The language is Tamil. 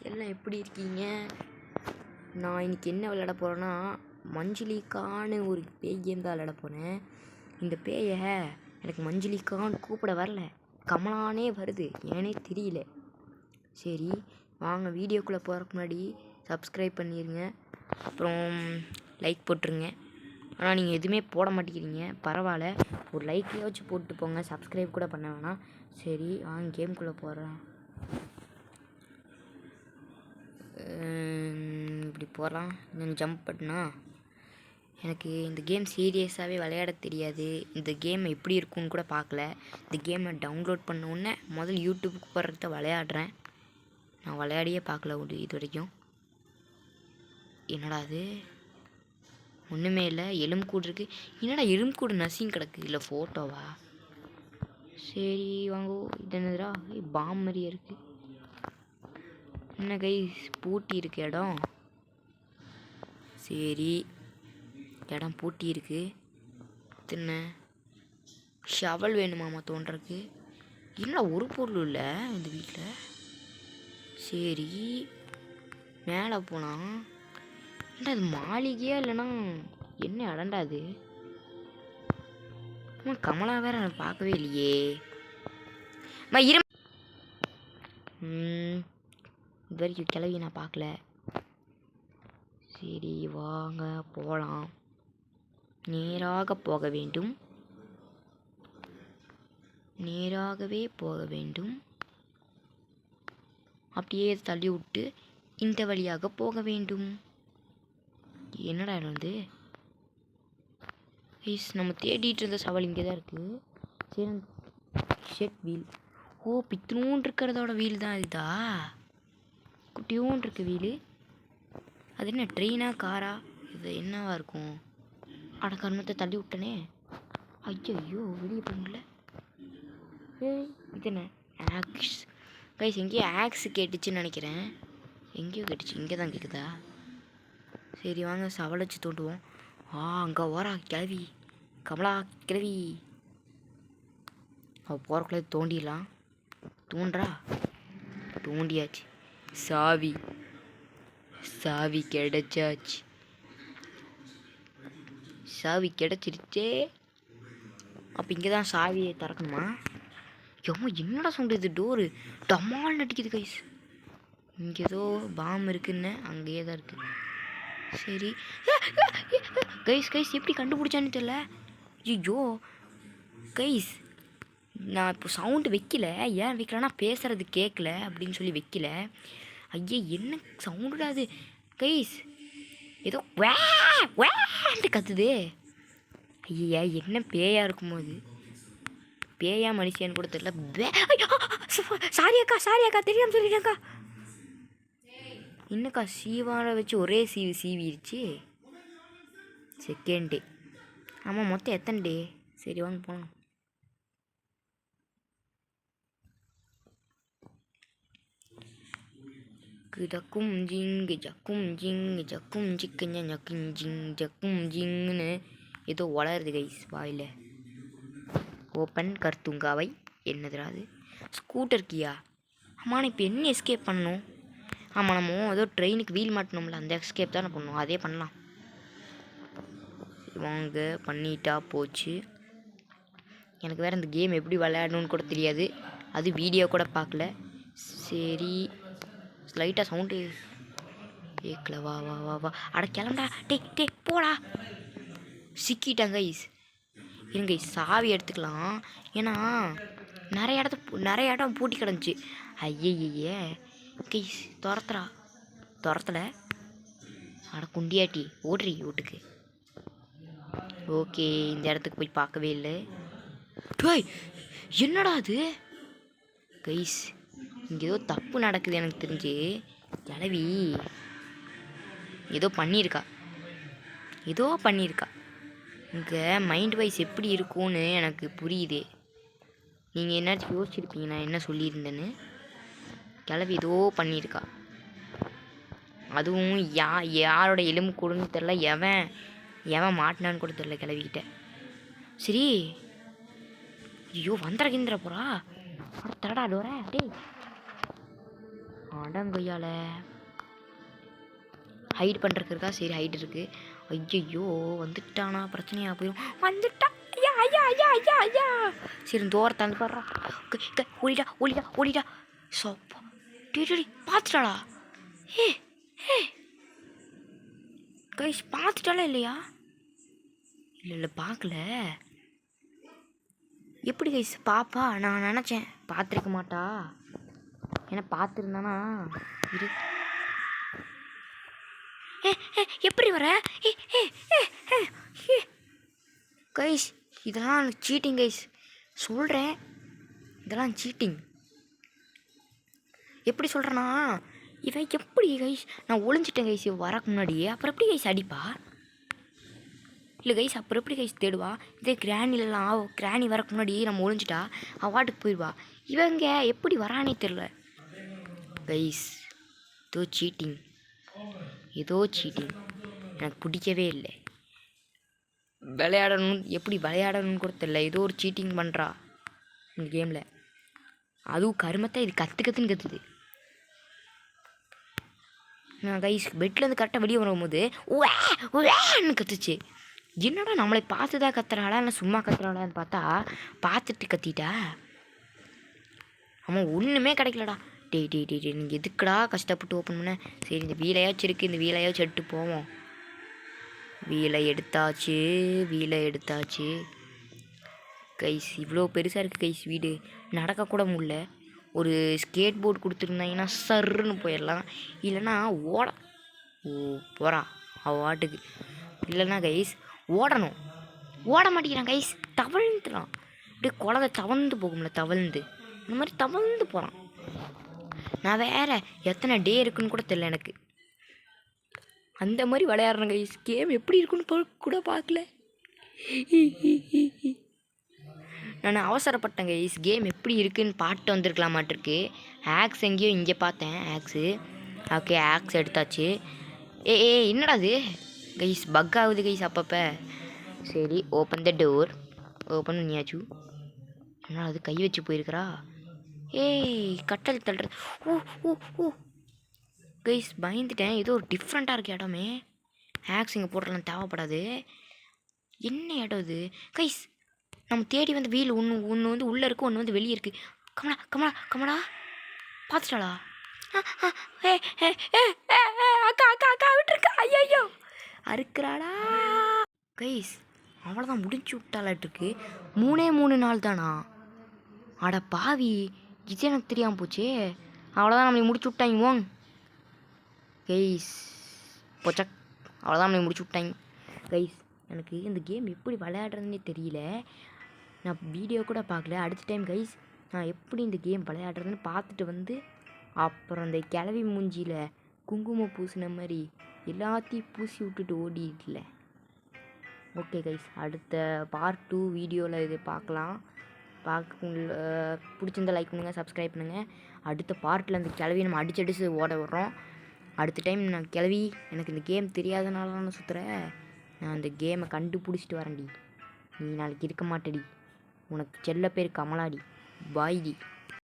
எல்லாம் எப்படி இருக்கீங்க? நான் இன்றைக்கி என்ன விளையாட போகிறேன்னா, மஞ்சுளிக்கான்னு ஒரு பேய் கேம் தான் விளையாட போகிறேன். இந்த பேயை எனக்கு மஞ்சுளிக்கான்னு கூப்பிட வரல, கமலானே வருது, ஏனே தெரியல. சரி வாங்க, வீடியோக்குள்ளே போகிறதுக்கு முன்னாடி சப்ஸ்கிரைப் பண்ணிடுங்க, அப்புறம் லைக் போட்டுருங்க. ஆனால் நீங்கள் எதுவுமே போட மாட்டேங்கிறீங்க, பரவாயில்ல, ஒரு லைக்கையாச்சும் போட்டு போங்க, சப்ஸ்கிரைப் கூட பண்ண வேணாம். சரி வாங்க கேமுக்குள்ளே போகிறேன். இப்படி போகலாம். நான் ஜம்ப் பண்ணா எனக்கு இந்த கேம் சீரியஸாகவே விளையாட தெரியாது. இந்த கேம் எப்படி இருக்குன்னு கூட பார்க்கல. இந்த கேமை டவுன்லோட் பண்ண உடனே முதல் யூடியூப்புக்கு போடுறத விளையாடுறேன். நான் விளையாடியே பார்க்கல இது வரைக்கும். என்னடா அது, ஒன்றுமே இல்லை, எலும்புக்கூடு இருக்குது. என்னடா எலும்புக்கூடு நசிங் கிடக்கு, இல்லை ஃபோட்டோவா? சரி வாங்கோ. இது என்னதுடா, பாம் மாதிரியே இருக்குது. என்ன கை பூட்டி இருக்கு இடம். சரி இடம் பூட்டி இருக்கு. தின்ன ஷவல் வேணுமாம்மா தோன்றக்கு. என்ன ஒரு பொருள் இல்லை இந்த வீட்டில். சரி மேலே போகலாம். என்ன அது மாளிகையா இல்லைன்னா என்ன இடண்டா அது? கமலா வேற நான் பார்க்கவே இல்லையே. இது வரைக்கும் கிளவி நான் பார்க்கல. சரி வாங்க போகலாம். நேராக போக வேண்டும், நேராகவே போக வேண்டும். அப்படியே தள்ளி விட்டு இந்த வழியாக போக வேண்டும். என்னடா வந்து நம்ம தேடிட்டு இருந்த சவால் இங்கே தான் இருக்குது. சரி ஷெட் வீல். ஓ பித்னூன் இருக்கிறதோட வீல் தான் இதுதா. குட்டியூன் இருக்கு வீலு. அது என்ன ட்ரெயினா காரா, இது என்னவா இருக்கும்? அட கர்மத்தை தள்ளி விட்டனே. ஐயோ வெளியே போகல. இது என்ன ஆக்ஸ் கைஸ்? எங்கேயோ ஆக்ஸ் கேட்டுச்சுன்னு நினைக்கிறேன். எங்கேயோ கேட்டுச்சு, இங்கே தான் கேட்குதா? சரி வாங்க சவால் வச்சு தோண்டுவோம். அங்கே ஓரா கிளவி, கமலா கிளவி. அவள் போகிறக்குள்ளே தோண்டிடலாம். தூண்டுறா, தோண்டியாச்சு. சாவி சாவி கிடைச்சாச்சு. சாவி கிடைச்சிருச்சே. அப்போ இங்கே தான் சாவியை திறக்கணுமா? எம்மா என்னடா சவுண்டு இது? டோரு டமால் நடிக்குது கைஸ். இங்கே ஏதோ பாம் இருக்குன்னு அங்கேயே தான் இருக்குது. சரி கைஸ் கைஸ் எப்படி கண்டுபிடிச்சான்னு தெரியல. ஐயோ கைஸ், நான் இப்போ சவுண்டு வைக்கல. ஏன் வைக்கலன்னா பேசுகிறது கேட்கல அப்படின்னு சொல்லி வைக்கல. ஐயா என்ன சவுண்டுடா அது கைஸ்? ஏதோ வேண்டு கத்துது. ஐயா என்ன பேயா இருக்குமோ? அது பேயா மனுஷியான்னு கூட தெரியல. சாரி அக்கா, சாரி அக்கா, தெரியாம சொல்லிட்டேக்கா. என்னக்கா சீவான வச்சு ஒரே சீவிடுச்சு. Second day. ஆமாம் மொத்தம் எத்தனை டே? சரி வாங்க போகலாம். ஜக்கும் ஜிங் ஜக்கும் ஜிங் ஜக்கும் ஜிக்கஞ்ச ஜக்கும் ஜிங் ஜக்கும் ஜிங்னு ஏதோ வளருது கைஸ் வாயில். ஓப்பன் கர்த்துங்காவை. என்னதுடா அது? ஸ்கூட்டர் கியா. ஆமாம் இப்போ என்ன எஸ்கேப் பண்ணணும்? ஆமாம் நம்ம ஏதோ ட்ரெயினுக்கு வீல் மாட்டணும்ல, அந்த எஸ்கேப் தானே பண்ணணும். அதே பண்ணலாம் வாங்க. பண்ணிட்டா போச்சு. எனக்கு வேறு இந்த கேம் எப்படி விளையாடணுன்னு கூட தெரியாது, அது வீடியோ கூட பார்க்கல. சரி லைட்டாக சவுண்டு கேட்கல. வா வா வா வா. அட கிளம்பா. டே போடா. சிக்கிட்டாங்க கைஸ். இருங்க கைஸ், சாவி எடுத்துக்கலாம். ஏன்னா நிறைய இடம் பூட்டி கிடந்துச்சு. ஐயே கைஸ் துரத்தல. அட குண்டியாட்டி ஓடுறி வீட்டுக்கு. ஓகே இந்த இடத்துக்கு போய் பார்க்கவே இல்லை. என்னடா அது கைஸ்? இங்கே ஏதோ தப்பு நடக்குது எனக்கு தெரிஞ்சு. கிளவி ஏதோ பண்ணியிருக்கா. இங்கே மைண்ட் வைஸ் எப்படி இருக்கும்னு எனக்கு புரியுது. நீங்கள் என்னாச்சும் யோசிச்சிருப்பீங்க நான் என்ன சொல்லியிருந்தேன்னு. கிளவி ஏதோ பண்ணியிருக்கா. அதுவும் யாரோட எலும்பு கூடுன்னு தெரில, எவன் மாட்டினான்னு கூட தெரில கிளவிக்கிட்ட. சரி ஐயோ வந்துட போகிறா. தடா டோர. டேய் அடங்கொய்யால ஹைட் பண்ணுறதுக்கு இருக்கா? சரி ஹைட் இருக்குது. ஐயையோ வந்துட்டானா பிரச்சனையா போயிடும். வந்துட்டா ஐயா ஐயா ஐயா ஐயா ஐயா. சரி தோரத்தை வந்து பாடுறா. ஓடிடா ஓடிடா ஓடிடா. சோப்பா டேடி பார்த்துட்டாளா? ஏ ஏ கைஸ் பார்த்துட்டாலே இல்லையா? இல்லை இல்லை பார்க்கல. எப்படி கைஸ் பாப்பா? நான் நினச்சேன் பார்த்துருக்க மாட்டா. ஏன்னா பார்த்துருந்தானா இரு. எப்படி வர? கைஸ் இதெல்லாம் சீட்டிங் கைஸ், சொல்கிறேன். இதெல்லாம் சீட்டிங். எப்படி சொல்கிறேன்னா, இவன் எப்படி கைஸ் நான் ஒளிஞ்சிட்டேன் கைஸ் வரக்கு முன்னாடியே. அப்புறம் எப்படி கைஸ் அடிப்பா? இல்லை கைஸ் அப்புறம் எப்படி கைஸ் தேடுவா? இதே கிராணிலலாம் கிராணி வரக்கு முன்னாடி நம்ம ஒளிஞ்சிட்டா அவாட்டுக்கு போயிடுவா. இவங்க எப்படி வரானே தெரில கைஸ். ஏதோ சீட்டிங், ஏதோ சீட்டிங். எனக்கு பிடிக்கவே இல்லை. விளையாடணும் எப்படி விளையாடணும்னு கூட தெரியல. ஏதோ ஒரு சீட்டிங் பண்ணுறா இந்த கேமில். அதுவும் கருமத்தை இது கற்றுக்கத்துன்னு கற்றுது. நான் கைஸ் பெட்லேருந்து கரெக்டாக வெளியே வரும்போது ஓன்னு கற்றுச்சு. என்னடா நம்மளை பார்த்து தான் கத்துறாளா இல்லை சும்மா கத்துறாளான்னு பார்த்தா பார்த்துட்டு கத்திட்டா. ஆமாம் ஒன்றுமே கிடைக்கலடா. டேய் டேய் டே நீங்கள் எதுக்குடா கஷ்டப்பட்டு ஓப்பன் பண்ண? சரி இந்த வீலையாச்சும் இருக்குது, இந்த வீலையாச்சும் எடுத்து போவோம். வீலை எடுத்தாச்சு, வீலை எடுத்தாச்சு கைஸ். இவ்வளோ பெருசாக இருக்குது கைஸ் வீடு, நடக்கக்கூட முடியல. ஒரு ஸ்கேட் போர்டு கொடுத்துருந்தாங்கன்னா சர்ன்னு போயிடலாம். இல்லைன்னா ஓட போகிறா அவள் வாட்டுக்கு. இல்லைன்னா கைஸ் ஓடணும், ஓட மாட்டேங்கிறான் கைஸ். தவழ்ந்துறான் அப்படியே. குழந்தை தவழ்ந்து போகும்ல தவழ்ந்து, இந்த மாதிரி தவழ்ந்து போகிறான். நான் வேறு எத்தனை டே இருக்குன்னு கூட தெரியல எனக்கு. அந்த மாதிரி விளையாடுறேன் கைஸ். கேம் எப்படி இருக்குன்னு கூட பார்க்கல. நான் அவசரப்பட்டேன் கைஸ். கேம் எப்படி இருக்குன்னு பாட்டு வந்திருக்கலாமாட்டிருக்கு. ஆக்ஸ் எங்கேயோ இங்கே பார்த்தேன் ஆக்ஸு. ஓகே ஆக்ஸ் எடுத்தாச்சு. ஏ என்னடா அது கைஸ்? பக் ஆகுது கைஸ் அப்பப்போ. சரி ஓப்பன் த டோர். ஓப்பன் பண்ணியாச்சு. என்னடா அது கை வச்சு போயிருக்கிறா? ஏய் கட்டல் தள்ளுறது. ஓ ஓ ஓ கைஸ் பயந்துட்டேன். ஏதோ ஒரு டிஃப்ரெண்ட்டாக இருக்குது இடமே. ஆக்ஸ் இங்கே போடுறலாம் தேவைப்படாது. என்ன இடம் இது கைஸ்? நம்ம தேடி வந்து வீல் ஒன்று வந்து உள்ளே இருக்குது, ஒன்று வந்து வெளியே இருக்குது. கமலா கமலா கமலா பார்த்துட்டாளா? அக்கா அக்கா அக்கா விட்டுருக்கா. ஐயோ அறுக்கிறாளா கைஸ்? அவ்வளோதான் முடிச்சு விட்டாலாட்டிருக்கு. 3 நாள் தானா? அட பாவி, இது எனக்கு தெரியாமல் போச்சு. அவ்வளோதான் நம்மளை முடிச்சு விட்டாங்க போங்க கைஸ். பொச்சக் அவ்வளோதான் நம்மளை முடிச்சு விட்டாங்க கைஸ். எனக்கு இந்த கேம் எப்படி விளையாடுறதுன்னே தெரியல. நான் வீடியோ கூட பார்க்கல. அடுத்த டைம் கைஸ் நான் எப்படி இந்த கேம் விளையாடுறதுன்னு பார்த்துட்டு வந்து அப்புறம் இந்த கிளவி மூஞ்சியில் குங்குமம் பூசின மாதிரி எல்லாத்தையும் பூசி விட்டுட்டு ஓடிடல. ஓகே கைஸ், அடுத்த பார்ட் 2 வீடியோவில் இது பார்க்கலாம். பிடிச்சிருந்தா லைக் பண்ணுங்கள், சப்ஸ்கிரைப் பண்ணுங்கள். அடுத்த பார்ட்டில் அந்த கிளவி நம்ம அடிச்சு ஓட விட்றோம். அடுத்த டைம் நான் கிளவி எனக்கு இந்த கேம் தெரியாதனால நான் சுற்றுறேன். நான் அந்த கேமை கண்டுபிடிச்சிட்டு வரேன்டி. நீ நாளைக்கு இருக்க மாட்டேடி. உனக்கு செல்ல பேர் கமலாடி. பாய்டி.